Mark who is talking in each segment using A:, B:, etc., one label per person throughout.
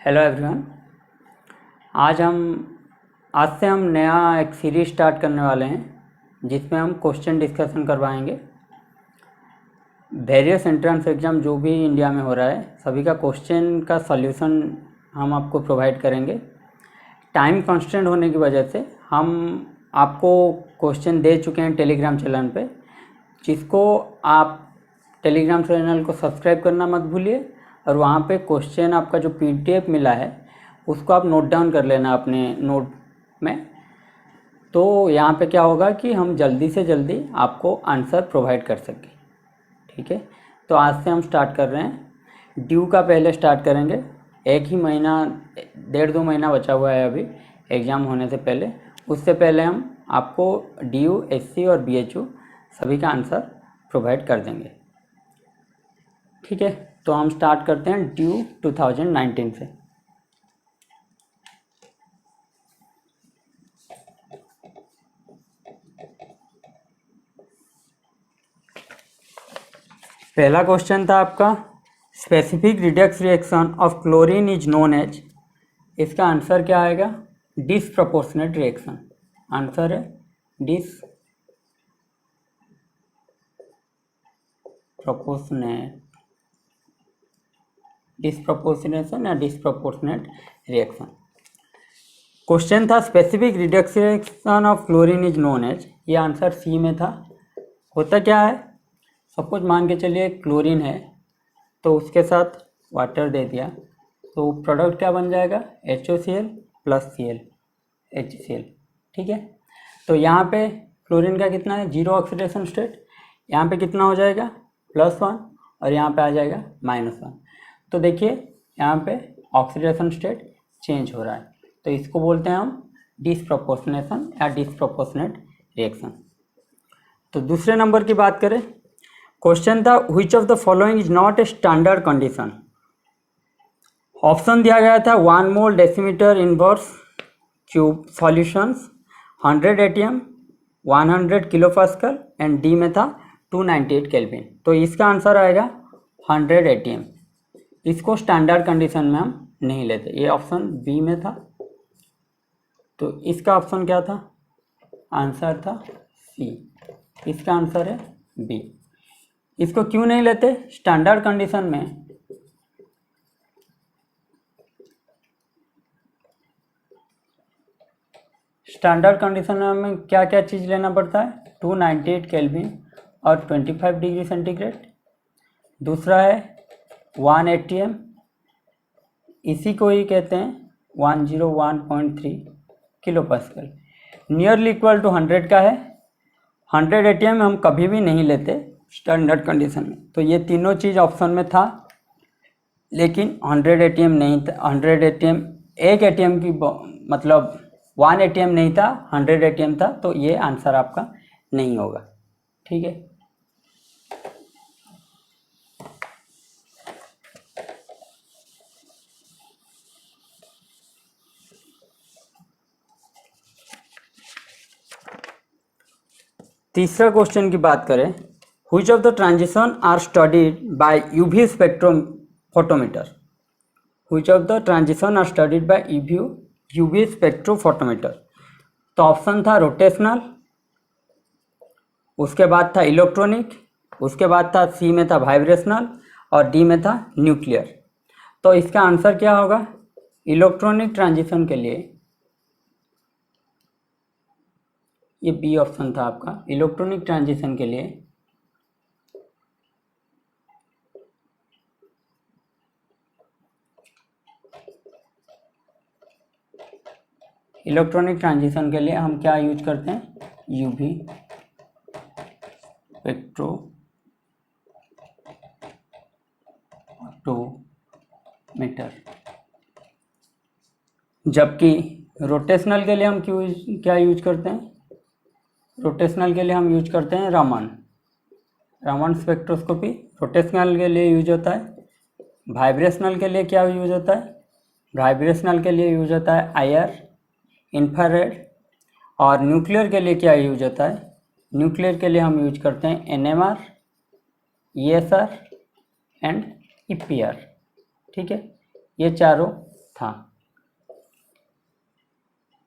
A: Hello everyone. आज से हम नया एक सीरीज स्टार्ट करने वाले हैं जिसमें हम क्वेश्चन डिस्कशन करवाएंगे। वेरियस एंट्रेंस एग्ज़ाम जो भी इंडिया में हो रहा है सभी का क्वेश्चन का सॉल्यूशन हम आपको प्रोवाइड करेंगे। टाइम कंस्ट्रेंट होने की वजह से हम आपको क्वेश्चन दे चुके हैं टेलीग्राम चैनल पे, जिसको आप टेलीग्राम चैनल को सब्सक्राइब करना मत भूलिए और वहाँ पे क्वेश्चन आपका जो PDF मिला है उसको आप नोट डाउन कर लेना अपने नोट में। तो यहाँ पे क्या होगा कि हम जल्दी से जल्दी आपको आंसर प्रोवाइड कर सकें। ठीक है, तो आज से हम स्टार्ट कर रहे हैं। ड्यू का पहले स्टार्ट करेंगे। एक ही महीना 1.5-2 महीना बचा हुआ है अभी एग्ज़ाम होने से पहले। उससे पहले हम आपको DU, SC और BHU सभी का आंसर प्रोवाइड कर देंगे। ठीक है, तो हम स्टार्ट करते हैं ड्यू 2019 से। पहला क्वेश्चन था आपका, specific redox reaction of chlorine is known as. इसका आंसर क्या आएगा? Disproportionate reaction. आंसर है डिसप्रपोर्शनेशन या डिसप्रपोर्शनेट रिएक्शन। क्वेश्चन था specific redox reaction of chlorine is known as. ये आंसर सी में था। होता क्या है, सपोज मान के चलिए क्लोरीन है तो उसके साथ वाटर दे दिया तो प्रोडक्ट क्या बन जाएगा? HOCl plus Cl HCl। ठीक है, तो यहाँ पे क्लोरीन का कितना है? 0 ऑक्सीडेशन स्टेट। यहाँ पे कितना हो जाएगा? +1 और यहाँ पे आ जाएगा -1। तो देखिए यहाँ पे ऑक्सीडेशन स्टेट चेंज हो रहा है, तो इसको बोलते हैं हम डिसप्रपोर्शनेशन या डिसप्रपोर्शनेट रिएक्शन। तो दूसरे नंबर की बात करें, क्वेश्चन था which of the following is not a standard condition. Option दिया गया था 1 mole decimeter inverse cube solutions, 100 ATM, 100 kilopascal and D में था 298 केल्विन। तो इसका आंसर आएगा 100 ATM। इसको स्टैंडर्ड कंडीशन में हम नहीं लेते। ये ऑप्शन बी में था, तो इसका ऑप्शन क्या था? आंसर था सी। इसका आंसर है बी। इसको क्यों नहीं लेते स्टैंडर्ड कंडीशन में? स्टैंडर्ड कंडीशन में हमें क्या क्या चीज़ लेना पड़ता है? 298 केल्विन और 25 डिग्री सेंटीग्रेड। दूसरा है 1 ATM, इसी को ही कहते हैं 101.3 किलोपास्कल। नियरली इक्वल टू 100 का है। 100 ATM हम कभी भी नहीं लेते स्टैंडर्ड कंडीशन में। तो ये तीनों चीज़ ऑप्शन में था, लेकिन 100 ATM नहीं था। 100 ATM एक ATM की मतलब 1 ATM नहीं था, 100 ATM था, तो ये आंसर आपका नहीं होगा। ठीक है, तीसरा क्वेश्चन की बात करें, which of the transition are studied by UV spectrophotometer. Which of the transition are studied by UV spectrophotometer. तो ऑप्शन था रोटेशनल, उसके बाद था इलेक्ट्रॉनिक, उसके बाद था सी में था वाइब्रेशनल और डी में था न्यूक्लियर। तो इसका आंसर क्या होगा? इलेक्ट्रॉनिक ट्रांजिशन के लिए ये बी ऑप्शन था आपका। इलेक्ट्रॉनिक ट्रांजिशन के लिए हम क्या यूज करते हैं? UV spectrometer. जबकि रोटेशनल के लिए हम क्या यूज करते हैं? रोटेशनल के लिए हम यूज करते हैं रामन स्पेक्ट्रोस्कोपी रोटेशनल के लिए यूज होता है। वाइब्रेशनल के लिए क्या यूज होता है? वाइब्रेशनल के लिए यूज होता है IR, इंफ्रारेड। और न्यूक्लियर के लिए क्या यूज होता है? न्यूक्लियर के लिए हम यूज करते हैं NMR, ESR एंड EPR। ठीक है, ये चारों था।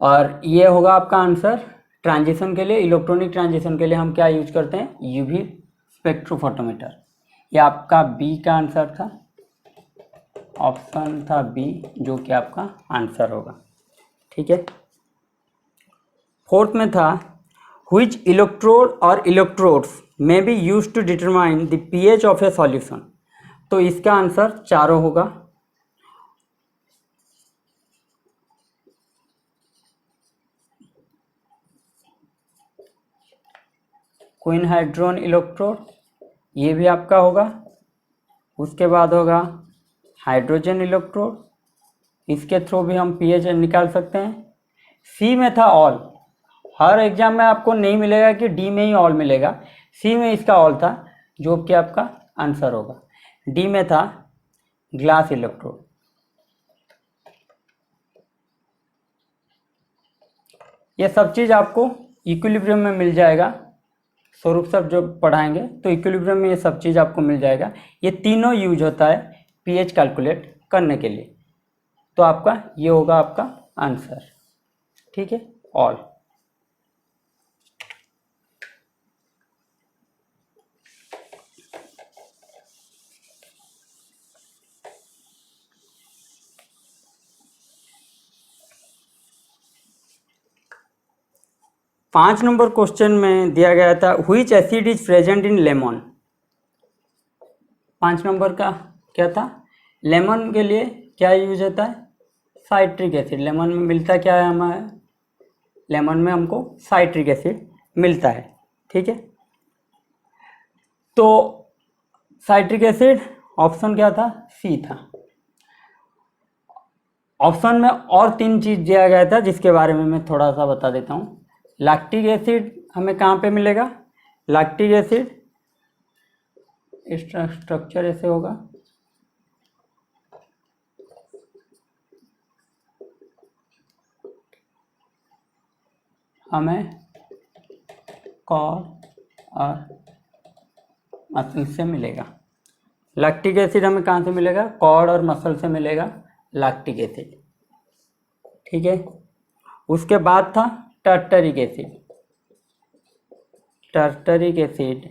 A: और ये होगा आपका आंसर। ट्रांजिशन के लिए, इलेक्ट्रॉनिक ट्रांजिशन के लिए हम क्या यूज करते हैं? UV spectrophotometer. ये आपका बी का आंसर था, ऑप्शन था बी, जो कि आपका आंसर होगा। ठीक है। फोर्थ में था व्हिच इलेक्ट्रोड और इलेक्ट्रोड्स में be used to determine the pH of a solution. तो इसका आंसर चारों होगा। क्वीन हाइड्रोन इलेक्ट्रोड, ये भी आपका होगा। उसके बाद होगा हाइड्रोजन इलेक्ट्रोड, इसके थ्रू भी हम पीएच निकाल सकते हैं। सी में था ऑल। हर एग्जाम में आपको नहीं मिलेगा कि डी में ही ऑल मिलेगा, सी में इसका ऑल था, जो कि आपका आंसर होगा। डी में था ग्लास इलेक्ट्रोड। ये सब चीज़ आपको इक्विलिब्रियम में मिल जाएगा। स्वरूप सर जो पढ़ाएंगे तो इक्विलिब्रियम में ये सब चीज़ आपको मिल जाएगा। ये तीनों यूज होता है पीएच कैलकुलेट करने के लिए। तो आपका ये होगा आपका आंसर। ठीक है, ऑल। पाँच नंबर क्वेश्चन में दिया गया था which acid is present in lemon. 5 number का क्या था? लेमन के लिए क्या यूज होता है? Citric acid. लेमन में मिलता क्या है हमारे? लेमन में हमको साइट्रिक एसिड मिलता है। ठीक है, तो साइट्रिक एसिड ऑप्शन क्या था? सी था। ऑप्शन में और 3 चीज दिया गया था जिसके बारे में मैं थोड़ा सा बता देता हूँ। लैक्टिक एसिड हमें कहाँ पे मिलेगा? लैक्टिक एसिड स्ट्रक्चर ऐसे होगा, हमें कॉर्ड और मसल से मिलेगा। लैक्टिक एसिड हमें कहाँ से मिलेगा? कॉर्ड और मसल से मिलेगा लैक्टिक एसिड। ठीक है, उसके बाद था टर्टरिक एसिड। टर्टरिक एसिड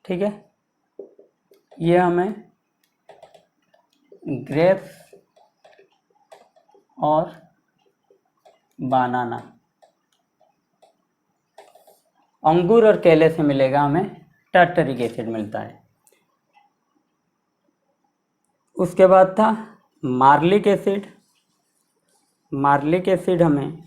A: ठीक है, ये हमें ग्रेप्स और बनाना, अंगूर और केले से मिलेगा, हमें टर्टरिक एसिड मिलता है। उसके बाद था मार्लिक एसिड। मार्लिक एसिड हमें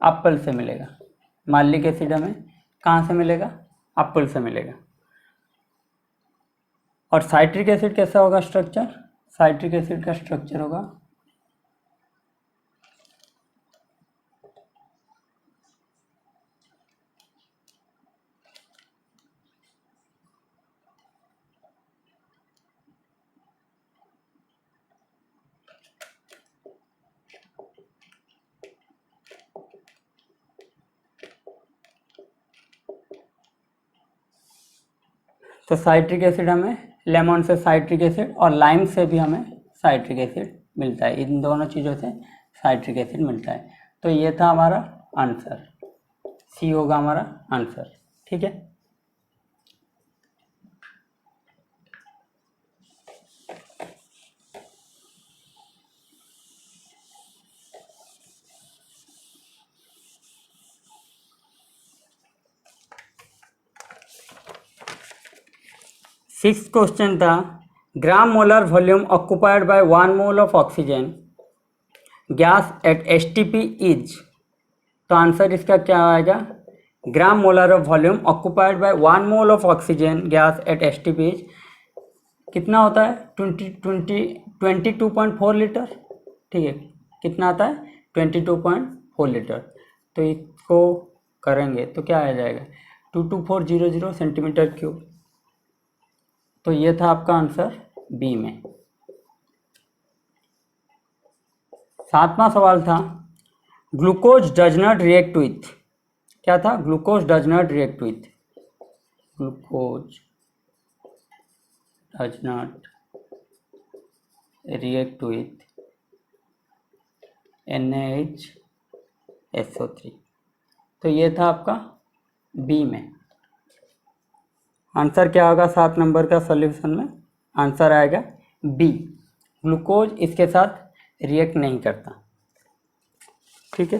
A: एप्पल से मिलेगा। मार्लिक एसिड हमें कहाँ से मिलेगा? एप्पल से मिलेगा। और साइट्रिक एसिड कैसा होगा स्ट्रक्चर? साइट्रिक एसिड का स्ट्रक्चर होगा तो साइट्रिक एसिड हमें लेमन से साइट्रिक एसिड और लाइम से भी हमें साइट्रिक एसिड मिलता है। इन दोनों चीज़ों से साइट्रिक एसिड मिलता है। तो ये था हमारा आंसर, सी होगा हमारा आंसर। ठीक है, सिक्स क्वेश्चन था ग्राम molar volume occupied by 1 mole of oxygen gas at STP is. तो आंसर इसका क्या आएगा? ग्राम molar of volume occupied by 1 mole of oxygen gas at STP is कितना होता है? 22.4 लीटर। ठीक है, कितना आता है 22.4 लीटर। तो इसको करेंगे तो क्या आ जाएगा 22400 सेंटीमीटर क्यूब। तो ये था आपका आंसर बी में। 7वां सवाल था glucose does not react with, क्या था, glucose does not react with, glucose does not react with NaHSO3। तो ये था आपका बी में। आंसर क्या होगा 7 नंबर का सॉल्यूशन में, आंसर आएगा बी, ग्लूकोज इसके साथ रिएक्ट नहीं करता। ठीक है,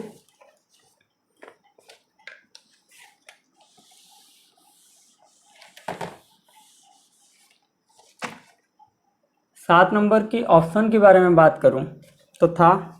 A: सात नंबर की ऑप्शन के बारे में बात करूं तो था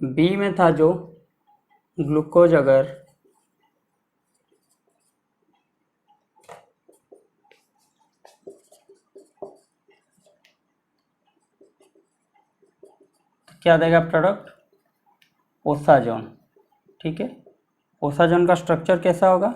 A: बी में था जो ग्लूकोज अगर क्या देगा प्रोडक्ट, ओसाजोन। ठीक है, ओसाजोन का स्ट्रक्चर कैसा होगा,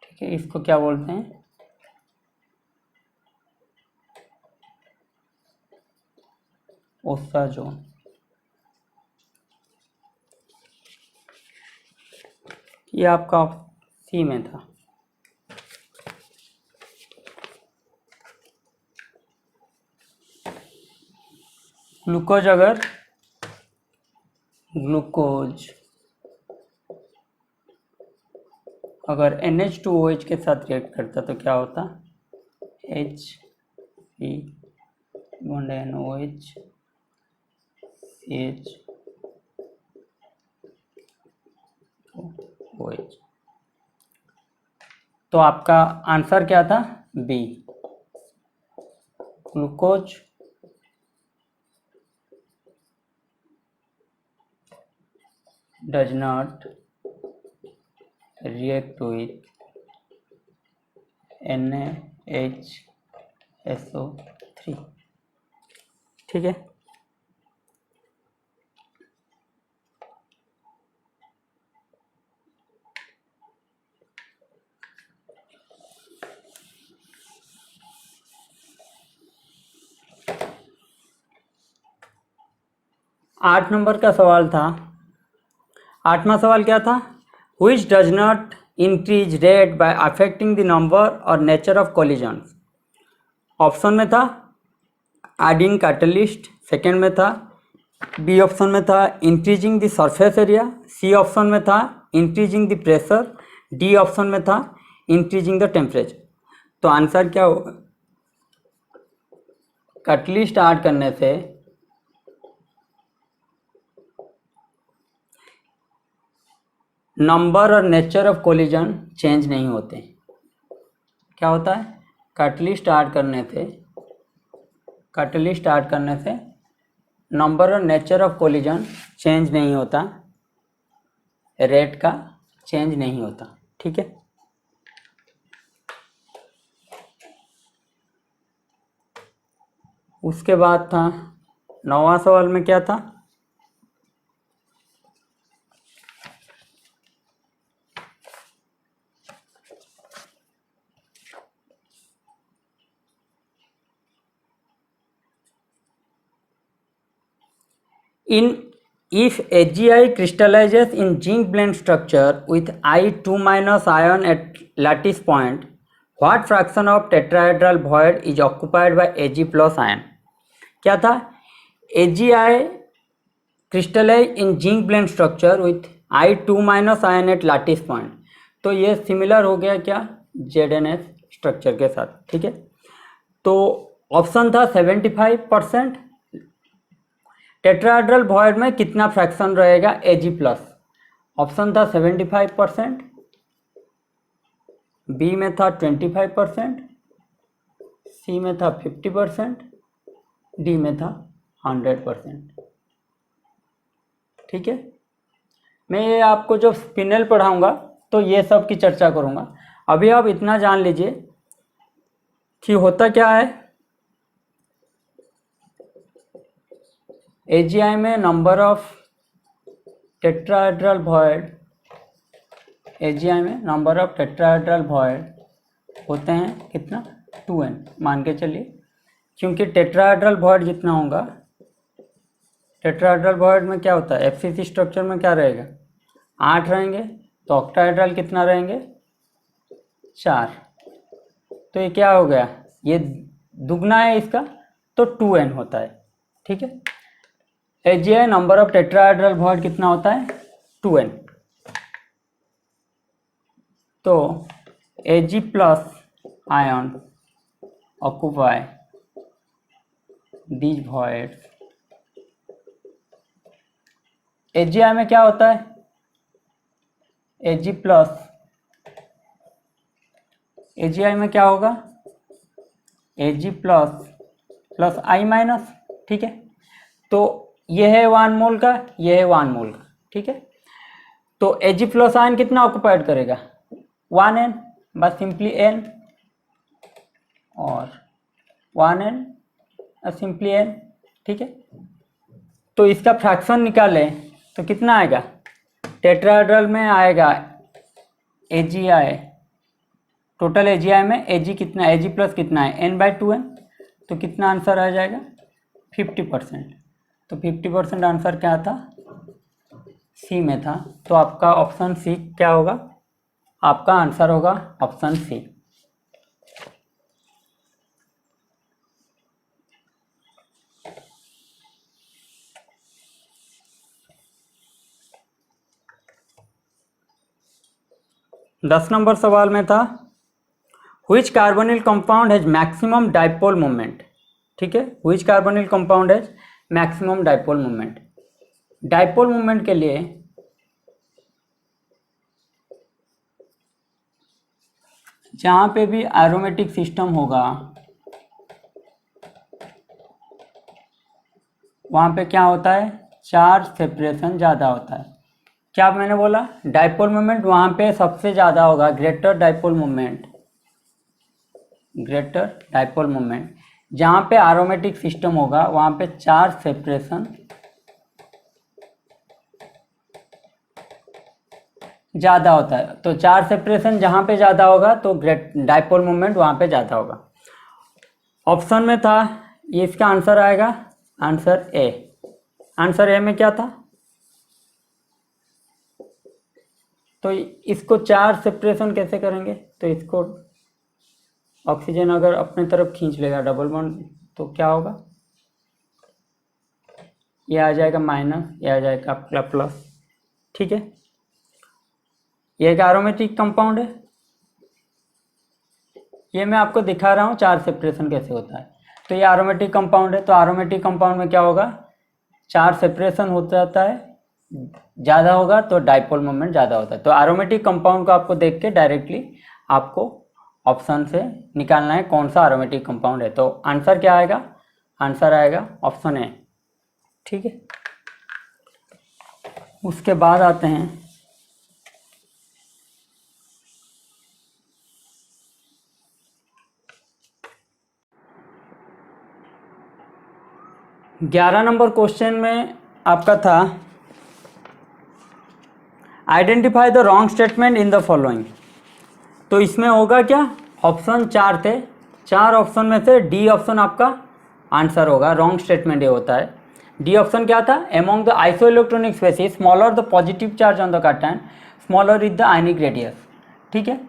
A: ठीक है, इसको क्या बोलते हैं, ओसाजोन। ये आपका सी में था। ग्लूकोज अगर NH2OH के साथ रिएक्ट करता तो क्या होता, H3 CH OH। तो आपका आंसर क्या था, B, glucose does not react with NaHSO3। ठीक है, आठ नंबर का सवाल था। 8वां सवाल क्या था, which does not increase rate by affecting the number or nature of collisions। Option में था एडिंग कैटलिस्ट, सेकेंड में था बी ऑप्शन में था increasing the surface area, C option में था increasing the pressure, D option में था इंक्रीजिंग द टेम्परेचर। तो आंसर क्या होगा, कैटलिस्ट ऐड करने से नंबर और नेचर ऑफ कोलिजन चेंज नहीं होते। क्या होता है, कैटलिस्ट ऐड करने से नंबर और नेचर ऑफ कोलिजन चेंज नहीं होता, रेट का चेंज नहीं होता। ठीक है, उसके बाद था 9वां सवाल में क्या था? In if AgI crystallizes in zinc blende structure with I2 minus ion at lattice point, what fraction of tetrahedral void is occupied by Ag plus ion? क्या था? AgI crystallize in zinc blende structure with I2 minus ion at lattice point। तो ये similar हो गया क्या? ZnS structure के साथ। ठीक है, तो ऑप्शन था 75%। टेट्राहेड्रल वॉइड में कितना फ्रैक्शन रहेगा Ag प्लस? ऑप्शन था 75%, बी में था 25%, सी में था 50%, डी में था 100%। ठीक है, मैं ये आपको जो स्पिनल पढ़ाऊंगा तो ये सब की चर्चा करूंगा। अभी आप इतना जान लीजिए कि होता क्या है। AgI में number of tetrahedral void, AgI में नंबर ऑफ टेट्राहेड्रल वॉइड होते हैं कितना? 2n मान के चलिए, क्योंकि टेट्राहेड्रल वॉइड जितना होगा, टेट्राहेड्रल वॉइड में क्या होता है? FCC स्ट्रक्चर में क्या रहेगा? 8 रहेंगे, तो ऑक्टाहेड्रल कितना रहेंगे? 4। तो ये क्या हो गया? ये दुगना है इसका, तो 2n होता है। ठीक है, AgI number of tetrahedral void कितना होता है? 2n। तो Ag plus ion occupy these voids. AgI में क्या होता है? Ag प्लस, AgI में क्या होगा? Ag plus plus I minus. ठीक है, तो ये है 1 मोल का, ये है 1 मोल का। ठीक है, तो Ag प्लस आयन कितना ऑक्युपाइड करेगा? 1n, बस सिंपली n और 1n सिंपली n। ठीक है, तो इसका फ्रैक्शन निकालें तो कितना आएगा? टेट्राहेड्रल में आएगा AgI, टोटल AgI में Ag कितना? Ag प्लस कितना है? n/2n। तो कितना आंसर आ जाएगा? 50%। तो 50% आंसर क्या था? सी में था। तो आपका ऑप्शन सी क्या होगा? आपका आंसर होगा ऑप्शन सी। दस नंबर सवाल में था which carbonyl compound has maximum dipole moment. ठीक है, which carbonyl compound has maximum dipole moment. Dipole moment के लिए जहां पे भी एरोमेटिक सिस्टम होगा वहां पे क्या होता है? चार्ज सेपरेशन ज़्यादा होता है। क्या मैंने बोला? डाइपोल मोमेंट वहां पे सबसे ज़्यादा होगा, greater dipole moment, greater dipole moment. जहां पे एरोमेटिक सिस्टम होगा वहां पे चार्ज सेपरेशन ज़्यादा होता है। तो चार्ज सेपरेशन जहां पे ज़्यादा होगा तो डाइपोल मोमेंट वहां पे ज़्यादा होगा। ऑप्शन में था, ये इसका आंसर आएगा आंसर ए। आंसर ए में क्या था? तो इसको चार्ज सेपरेशन कैसे करेंगे? तो इसको ऑक्सीजन अगर अपने तरफ खींच लेगा डबल बॉन्ड तो क्या होगा? ये आ जाएगा माइनस, ये आ जाएगा आपका प्लस। ठीक है, ये एक एरोमेटिक कंपाउंड है। ये मैं आपको दिखा रहा हूँ चार्ज सेपरेशन कैसे होता है। तो ये एरोमेटिक कंपाउंड है, तो एरोमेटिक कंपाउंड में क्या होगा? चार्ज सेपरेशन हो जाता है, ज़्यादा होगा तो डाइपोल मोमेंट ज़्यादा होता है। तो एरोमेटिक कंपाउंड को आपको देख के डायरेक्टली आपको ऑप्शन से निकालना है कौन सा एरोमेटिक कंपाउंड है। तो आंसर क्या आएगा? आंसर आएगा ऑप्शन ए। ठीक है, उसके बाद आते हैं 11 नंबर क्वेश्चन में आपका था identify the wrong statement in the following. तो इसमें होगा क्या, ऑप्शन 4 थे, 4 ऑप्शन में से डी ऑप्शन आपका आंसर होगा। रॉन्ग स्टेटमेंट ये होता है। डी ऑप्शन क्या था, among the isoelectronic species smaller the positive charge on the cation smaller is the ionic radius. ठीक है,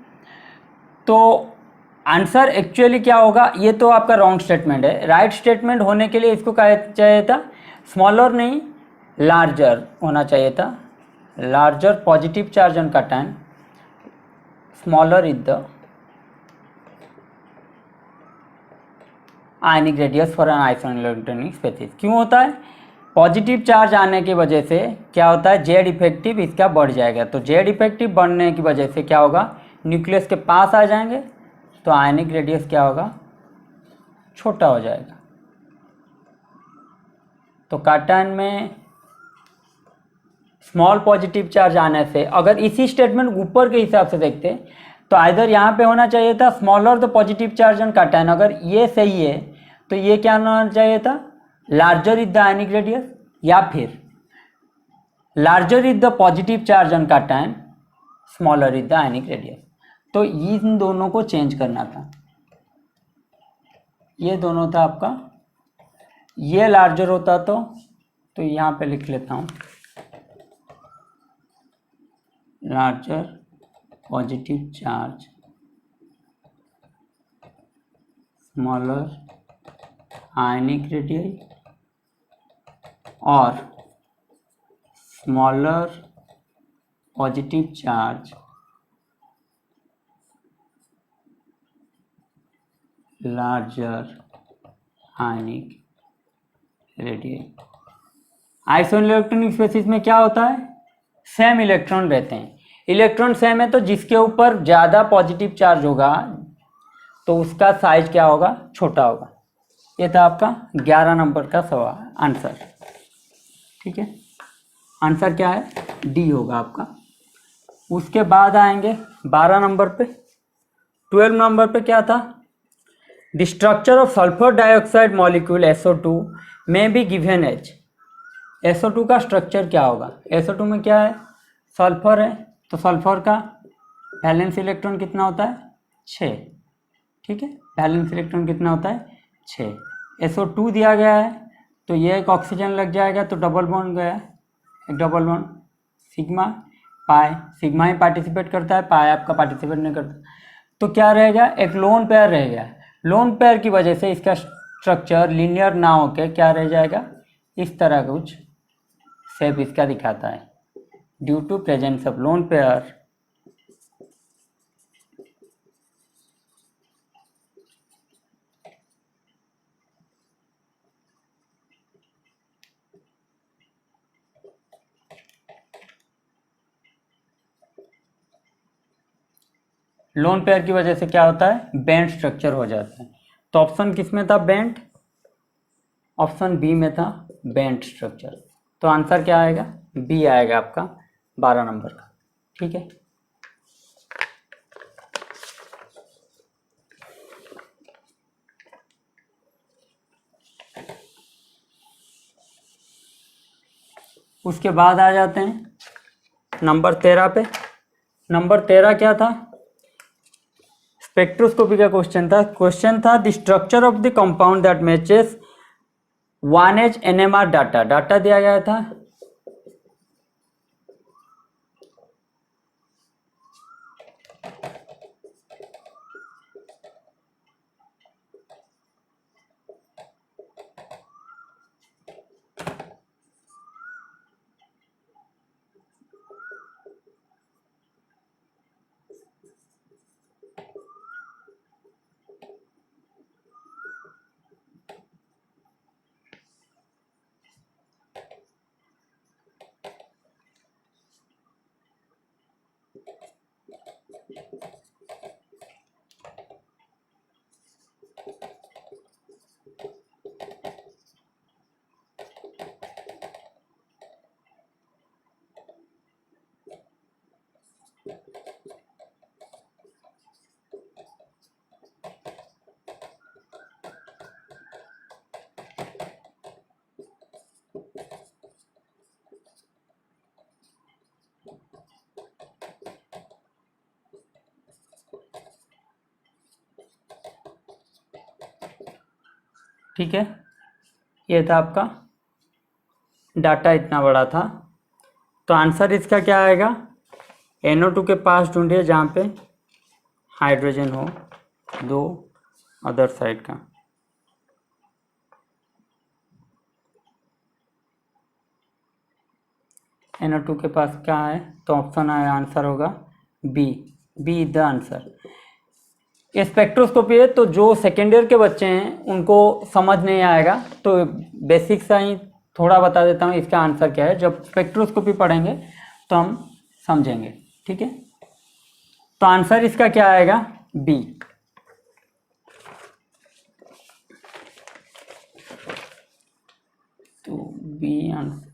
A: तो आंसर एक्चुअली क्या होगा, ये तो आपका रॉन्ग स्टेटमेंट है। राइट स्टेटमेंट होने के लिए इसको क्या चाहिए था, स्मॉलर नहीं लार्जर होना चाहिए था। Larger positive charge on cation smaller is the ionic radius for an isoelectronic species. क्यों होता है, पॉजिटिव चार्ज आने की वजह से क्या होता है, जेड इफेक्टिव इसका बढ़ जाएगा। तो जेड इफेक्टिव बढ़ने की वजह से क्या होगा, न्यूक्लियस के पास आ जाएंगे, तो आयनिक रेडियस क्या होगा, छोटा हो जाएगा। तो कैटायन में स्मॉल पॉजिटिव चार्ज आने से, अगर इसी स्टेटमेंट ऊपर के हिसाब से देखते तो आइदर यहाँ पे होना चाहिए था smaller the positive charge on cation, अगर ये सही है तो ये क्या होना चाहिए था, larger is the ionic radius, या फिर larger is the positive charge on cation smaller is the ionic radius. तो इन दोनों को चेंज करना था। ये दोनों था आपका, ये लार्जर होता तो यहाँ पे लिख लेता हूँ larger positive charge smaller ionic radius और smaller positive charge larger ionic radius. Isoelectronic species में क्या होता है, सेम इलेक्ट्रॉन रहते हैं। इलेक्ट्रॉन सेम है तो जिसके ऊपर ज़्यादा पॉजिटिव चार्ज होगा तो उसका साइज क्या होगा, छोटा होगा। ये था आपका 11 नंबर का सवाल आंसर। ठीक है, आंसर क्या है, डी होगा आपका। उसके बाद आएंगे 12 नंबर पे। 12 नंबर पे क्या था, the structure of sulphur dioxide molecule SO2 में बी गिवन एज। SO2 का स्ट्रक्चर क्या होगा, SO2 में क्या है, सल्फर है, तो सल्फर का वैलेंस इलेक्ट्रॉन कितना होता है, 6। ठीक है, वैलेंस इलेक्ट्रॉन कितना होता है, 6। SO2 दिया गया है तो ये एक ऑक्सीजन लग जाएगा, तो डबल बॉन्ड गया, एक double bond, sigma pi, sigma ही पार्टिसिपेट करता है, पाई आपका पार्टिसिपेट नहीं करता, तो क्या रहेगा, एक लोन पेयर रहेगा। लोन पेयर की वजह से इसका स्ट्रक्चर लीनियर ना होकर क्या रह जाएगा, इस तरह कुछ शेप इसका दिखाता है, due to presence of lone pair. Lone pair की वजह से क्या होता है, बेंट स्ट्रक्चर हो जाता है। तो ऑप्शन किस में था, बेंट, ऑप्शन बी में था बेंट स्ट्रक्चर। तो आंसर क्या आएगा, बी आएगा आपका 12 नंबर का। ठीक है, उसके बाद आ जाते हैं नंबर 13 पे। नंबर 13 क्या था, स्पेक्ट्रोस्कोपी का क्वेश्चन था the structure of the compound that matches 1H NMR data दिया गया था। ठीक है, ये था आपका डाटा, इतना बड़ा था। तो आंसर इसका क्या आएगा, NO2 के पास ढूंढिए जहाँ पे हाइड्रोजन हो दो अदर साइड का। NO2 के पास क्या है, तो ऑप्शन आया, आंसर होगा B, B the answer. Spectroscopy है, तो जो सेकेंड ईयर के बच्चे हैं उनको समझ नहीं आएगा, तो बेसिक सा ही थोड़ा बता देता हूँ इसका आंसर क्या है। जब स्पेक्ट्रोस्कोपी पढ़ेंगे तो हम समझेंगे, ठीक है। तो आंसर इसका क्या आएगा, बी। तो बी आंसर।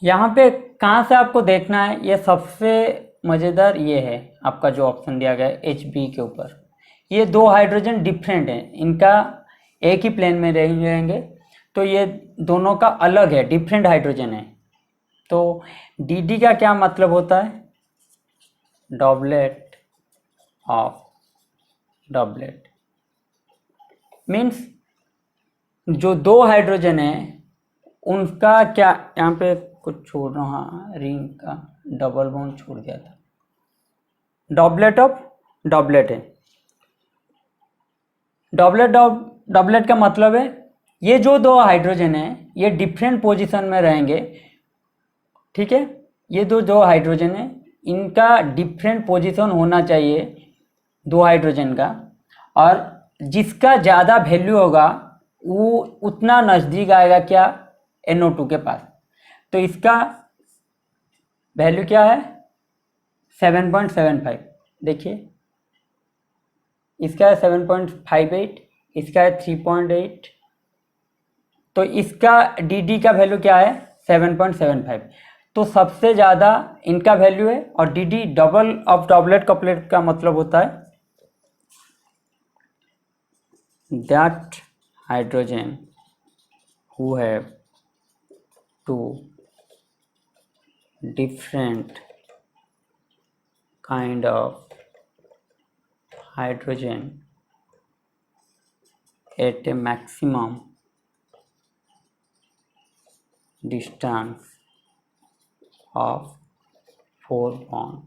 A: यहाँ पे कहाँ से आपको देखना है, ये सबसे मज़ेदार ये है आपका जो ऑप्शन दिया गया है HB के ऊपर। ये दो हाइड्रोजन डिफरेंट हैं, इनका एक ही प्लेन में रहेंगे, तो ये दोनों का अलग है, डिफरेंट हाइड्रोजन है। तो DD का क्या मतलब होता है, डॉबलेट ऑफ डॉबलेट, मीन्स जो दो हाइड्रोजन है उनका क्या, यहाँ पे कुछ छोड़ रहा हूँ, हाँ रिंग का डबल बॉन्ड छोड़ दिया था, डॉबलेट ऑफ डॉबलेट है। डॉबलेट का मतलब है ये जो दो हाइड्रोजन है ये डिफरेंट पोजीशन में रहेंगे, ठीक है। ये दो हाइड्रोजन है, इनका डिफरेंट पोजीशन होना चाहिए दो हाइड्रोजन का, और जिसका ज़्यादा वैल्यू होगा वो उतना नज़दीक आएगा क्या, NO2 के पास। तो इसका वैल्यू क्या है, 7.75, देखिए इसका है 7.58, इसका है 3.8, तो इसका DD का वैल्यू क्या है 7.75। तो सबसे ज़्यादा इनका वैल्यू है, और DD डबल ऑफ डॉबलेट कपलेट का मतलब होता है that hydrogen who have two different kind of hydrogen at a maximum distance of 4 bond।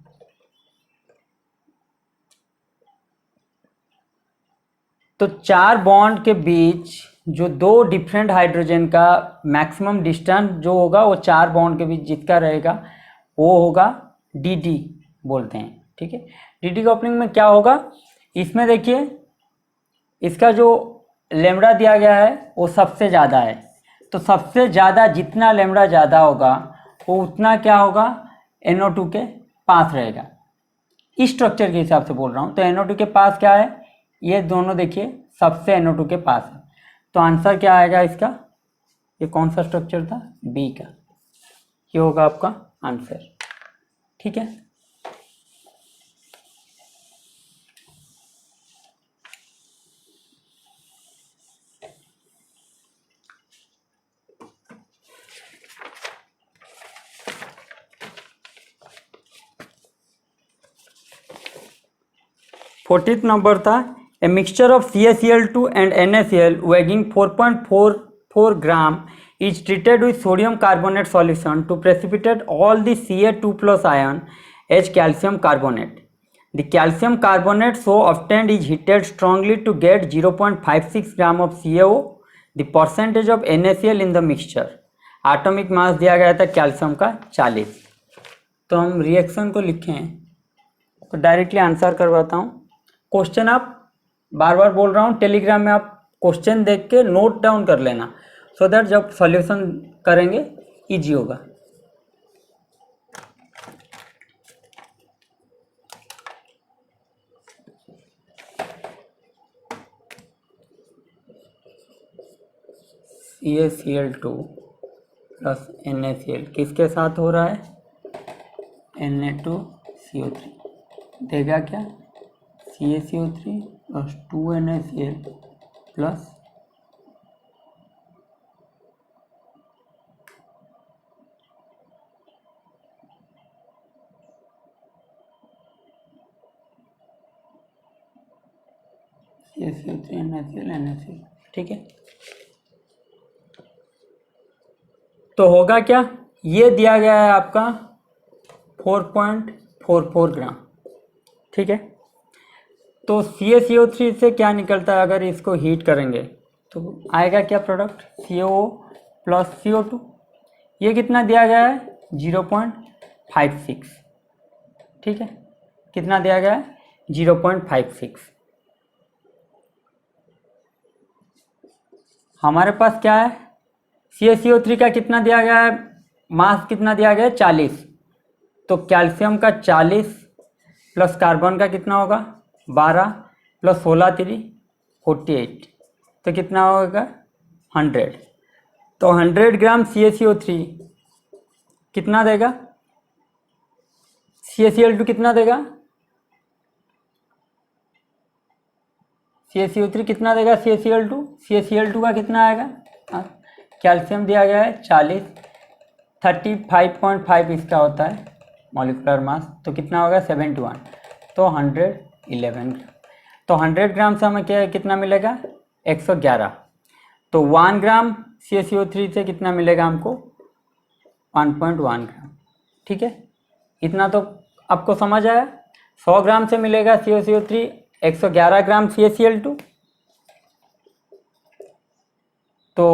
A: तो 4 बॉन्ड के बीच जो दो डिफरेंट हाइड्रोजन का मैक्सिमम डिस्टेंस जो होगा वो 4 बॉन्ड के बीच जिसका रहेगा वो होगा DD बोलते हैं, ठीक है। DD कपलिंग में क्या होगा, इसमें देखिए इसका जो लेमड़ा दिया गया है वो सबसे ज़्यादा है, तो सबसे ज़्यादा जितना लेमड़ा ज़्यादा होगा वो उतना क्या होगा, NO2 के पास रहेगा। इस स्ट्रक्चर के हिसाब से बोल रहा हूँ, तो NO2 के पास क्या है, ये दोनों देखिए सबसे NO2 के पास है। तो आंसर क्या आएगा इसका, ये कौन सा स्ट्रक्चर था, बी का, ये होगा आपका आंसर, ठीक है। फोर्टीथ नंबर था A mixture of CaCl2 and NaCl weighing 4.44 gram is treated with sodium carbonate solution to precipitate all the Ca2 plus ion as calcium carbonate. The calcium carbonate so obtained is heated strongly to get 0.56 gram of CaO, the percentage of NaCl in the mixture. Atomic mass दिया गया था calcium का 40। तो हम reaction को लिखें तो directly answer करवाता हूँ। क्वेश्चन आप बार बार बोल रहा हूँ, टेलीग्राम में आप क्वेश्चन देख के नोट डाउन कर लेना, सो दैट जब सॉल्यूशन करेंगे इजी होगा। CaCl2 प्लस NaCl किसके साथ हो रहा है? Na2CO3 देगा क्या? CaCO3 plus 2NaCl plus CaCO3 NaCl। ठीक है, तो होगा क्या? ये दिया गया है आपका 4.44 ग्राम। ठीक है, तो CaCO3 से क्या निकलता है अगर इसको हीट करेंगे तो आएगा क्या प्रोडक्ट? CaO plus CO2। ये कितना दिया गया है? 0.56। ठीक है, कितना दिया गया है? 0.56। हमारे पास क्या है? CaCO3 का कितना दिया गया है? मास कितना दिया गया है? 40। तो कैल्शियम का 40 प्लस कार्बन का कितना होगा? 12 प्लस 16 3 48, तो कितना होगा? 100। तो 100 ग्राम CaCO3 कितना देगा? CaCl2 कितना देगा? CaCO3 कितना देगा? CaCl2 का कितना आएगा? कैल्शियम दिया गया है 40, 35.5 इसका होता है मॉलिक्यूलर मास, तो कितना होगा? 71, तो 111। तो 100 ग्राम से हमें क्या कितना मिलेगा? 111। तो 1 ग्राम CaCO3 से कितना मिलेगा हमको? 1.1 ग्राम। ठीक है, इतना तो आपको समझ आया। 100 ग्राम से मिलेगा CaCO3, 111 ग्राम CaCl2, तो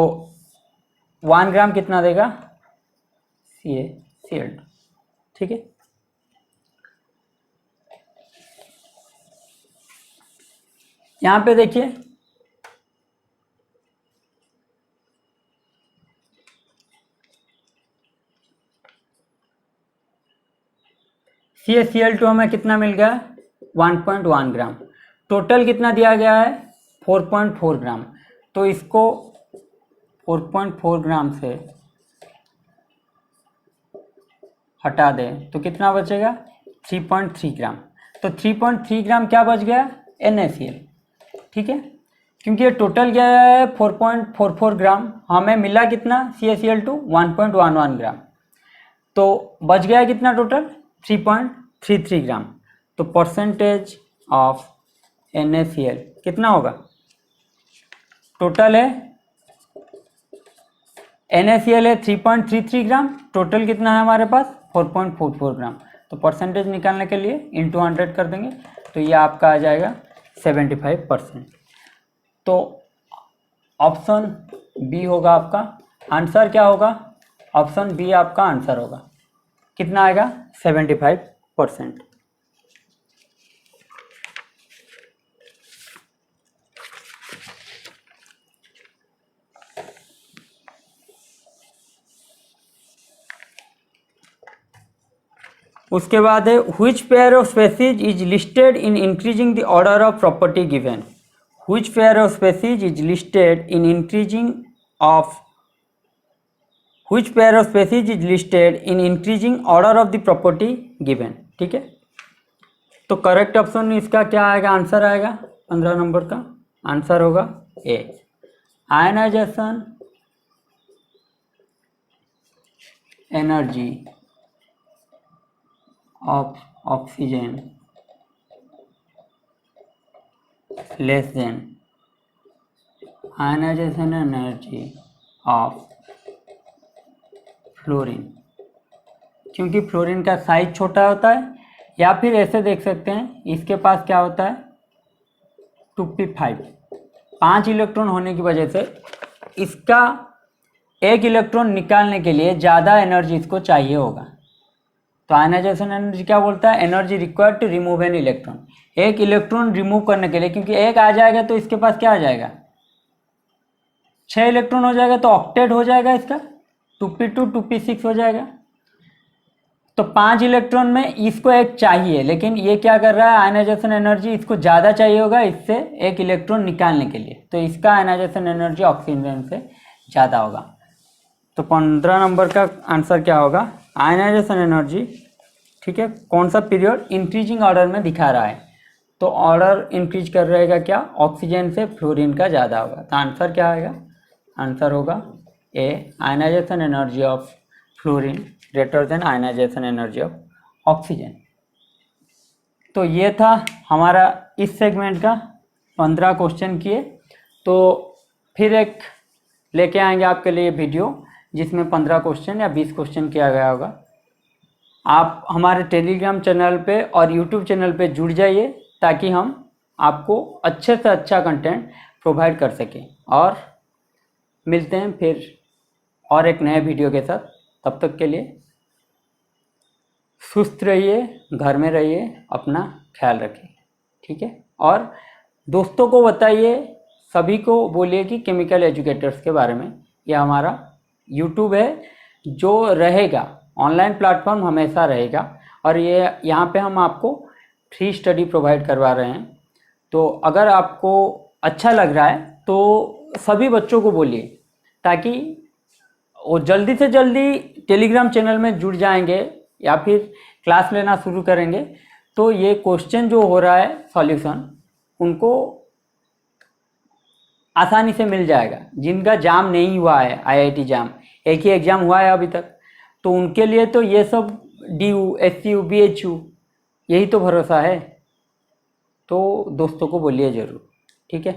A: 1 ग्राम कितना देगा? CaCl2। ठीक है, यहाँ पे देखिए CaCl2 हमें कितना मिल गया? 1.1 ग्राम। टोटल कितना दिया गया है? 4.4 ग्राम। तो इसको 4.4 ग्राम से हटा दें तो कितना बचेगा? 3.3 ग्राम। तो 3.3 ग्राम क्या बच गया? NaCl। ठीक है, क्योंकि ये टोटल गया है 4.44 ग्राम, हमें मिला कितना? CaCl2 1.11 ग्राम, तो बच गया कितना टोटल? 3.33 ग्राम। तो परसेंटेज ऑफ NaCl कितना होगा? टोटल है NaCl है 3.33 ग्राम, टोटल कितना है हमारे पास? 4.44 ग्राम। तो परसेंटेज निकालने के लिए इंटू 100 कर देंगे, तो ये आपका आ जाएगा 75%। तो ऑप्शन बी होगा आपका आंसर। क्या होगा? ऑप्शन बी आपका आंसर होगा। कितना आएगा? 75%। उसके बाद है which pair of species is listed in increasing the order of property given? Which pair of species is listed in increasing order of the property given? ठीक है, तो करेक्ट ऑप्शन इसका क्या आएगा? आंसर आएगा 15 नंबर का आंसर होगा A. Ionisation energy of oxygen less than ionisation energy of fluorine, क्योंकि फ्लोरीन का साइज छोटा होता है। या फिर ऐसे देख सकते हैं, इसके पास क्या होता है 2p5, 5 इलेक्ट्रॉन होने की वजह से इसका एक इलेक्ट्रॉन निकालने के लिए ज़्यादा एनर्जी इसको चाहिए होगा। तो आयनाइजेशन एनर्जी क्या बोलता है, energy required to remove an electron, एक इलेक्ट्रॉन रिमूव करने के लिए, क्योंकि एक आ जाएगा तो इसके पास क्या आ जाएगा 6 इलेक्ट्रॉन हो जाएगा, तो ऑक्टेट हो जाएगा इसका, 2p2 2p6 हो जाएगा। तो 5 इलेक्ट्रॉन में इसको एक चाहिए, लेकिन ये क्या कर रहा है, आयनाइजेशन एनर्जी इसको ज़्यादा चाहिए होगा इससे एक इलेक्ट्रॉन निकालने के लिए, तो इसका आयनाइजेशन एनर्जी ऑक्सीजन से ज़्यादा होगा। तो 15 नंबर का आंसर क्या होगा, आयनाइजेशन एनर्जी, ठीक है, कौन सा पीरियड इंक्रीजिंग ऑर्डर में दिखा रहा है, तो ऑर्डर इंक्रीज कर रहेगा क्या, ऑक्सीजन से फ्लोरीन का ज़्यादा होगा। तो आंसर क्या आएगा, आंसर होगा A, ionisation energy of fluorine greater than ionisation energy of oxygen. तो ये था हमारा इस सेगमेंट का 15 क्वेश्चन किए। तो फिर एक लेके आएंगे आपके लिए वीडियो जिसमें 15 क्वेश्चन या 20 क्वेश्चन किया गया होगा। आप हमारे टेलीग्राम चैनल पे और यूट्यूब चैनल पे जुड़ जाइए ताकि हम आपको अच्छे से अच्छा कंटेंट प्रोवाइड कर सकें। और मिलते हैं फिर और एक नए वीडियो के साथ, तब तक के लिए सुस्त रहिए, घर में रहिए, अपना ख्याल रखिए, ठीक है। और दोस्तों को बताइए, सभी को बोलिए कि केमिकल एजुकेटर्स के बारे में। यह हमारा यूट्यूब है जो रहेगा, ऑनलाइन प्लेटफॉर्म हमेशा रहेगा, और ये यहाँ पे हम आपको फ्री स्टडी प्रोवाइड करवा रहे हैं। तो अगर आपको अच्छा लग रहा है तो सभी बच्चों को बोलिए, ताकि वो जल्दी से जल्दी टेलीग्राम चैनल में जुड़ जाएंगे या फिर क्लास लेना शुरू करेंगे। तो ये क्वेश्चन जो हो रहा है सॉल्यूशन, उनको आसानी से मिल जाएगा। जिनका जाम नहीं हुआ है, आईआईटी जाम, एक ही एग्ज़ाम हुआ है अभी तक, तो उनके लिए तो ये सब DU, SCU, BHU यही तो भरोसा है। तो दोस्तों को बोलिए ज़रूर, ठीक है।